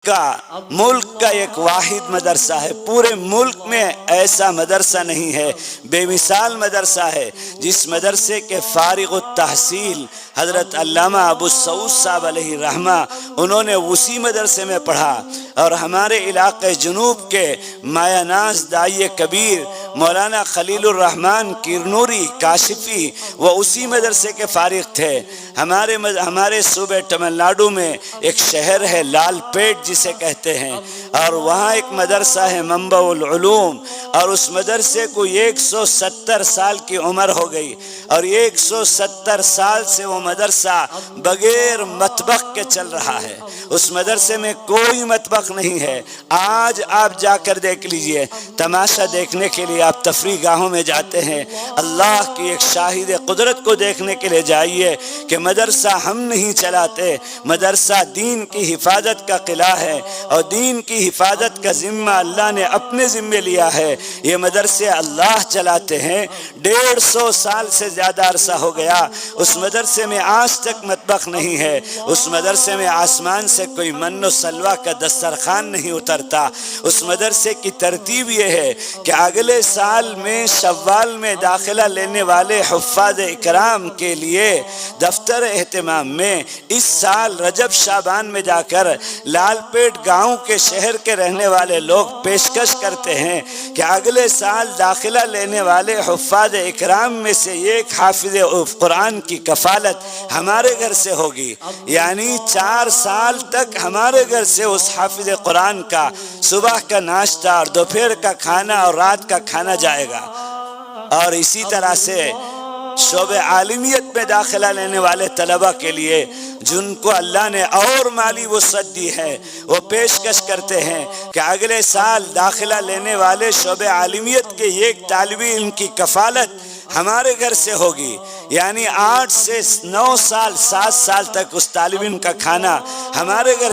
کا ملک کا ایک واحد مدرسہ ہے، پورے ملک میں ایسا مدرسہ نہیں ہے، بے مثال مدرسہ ہے، جس مدرسے کے فارغ التحصیل حضرت علامہ ابو سعود صاحب علیہ رحمہ انہوں نے اسی مدرسے میں پڑھا، اور ہمارے علاقے جنوب کے مایہ ناز داعی کبیر مولانا خلیل الرحمن کرنوری کاشفی وہ اسی مدرسے کے فارغ تھے۔ ہمارے صوبہ تمل ناڈو میں ایک شہر ہے لال پیٹ جسے کہتے ہیں، اور وہاں ایک مدرسہ ہے منبع العلوم، اور اس مدرسے کو 170 سال کی عمر ہو گئی، اور 170 سال سے وہ مدرسہ بغیر مطبخ کے چل رہا ہے۔ اس مدرسے میں کوئی مطبخ نہیں ہے۔ آج آپ جا کر دیکھ لیجئے، تماشا دیکھنے کے لیے آپ تفریح گاہوں میں جاتے ہیں، اللہ کی ایک شاہد قدرت کو دیکھنے کے لیے جائیے کہ مدرسہ ہم نہیں چلاتے، مدرسہ دین کی حفاظت کا قلعہ ہے، اور دین کی حفاظت کا ذمہ اللہ نے اپنے ذمے لیا ہے۔ یہ مدرسے اللہ چلاتے ہیں، 150 سال سے زیادہ عرصہ ہو گیا، اس مدرسے میں آج تک مطبخ نہیں ہے، اس مدرسے میں آسمان سے کوئی من و سلوہ کا دسترخوان نہیں اترتا۔ اس مدرسے کی ترتیب یہ ہے کہ اگلے سال میں شوال میں داخلہ لینے والے حفاظ اکرام کے لیے دفتر اہتمام میں اس سال رجب شعبان میں جا کر لال پیٹ گاؤں کے شہر کے رہنے والے لوگ پیشکش کرتے ہیں کہ اگلے سال داخلہ لینے والے حفاظ اکرام میں سے ایک حافظ قرآن کی کفالت ہمارے گھر سے ہوگی، یعنی 4 سال تک ہمارے گھر سے اس حافظ قرآن کا صبح کا ناشتہ اور دوپہر کا کھانا اور رات کا کھانا جائے گا۔ اور اسی طرح سے شعبہ عالمیت میں داخلہ لینے والے طلبہ کے لیے جن کو اللہ نے اور مالی وسعت دی ہے، وہ پیشکش کرتے ہیں کہ اگلے سال داخلہ لینے والے شعبہ عالمیت کے ایک طالب علم کی کفالت ہمارے گھر سے ہوگی، یعنی 8 سے 9 سال 7 سال تک اس طالب علم کا کھانا ہمارے گھر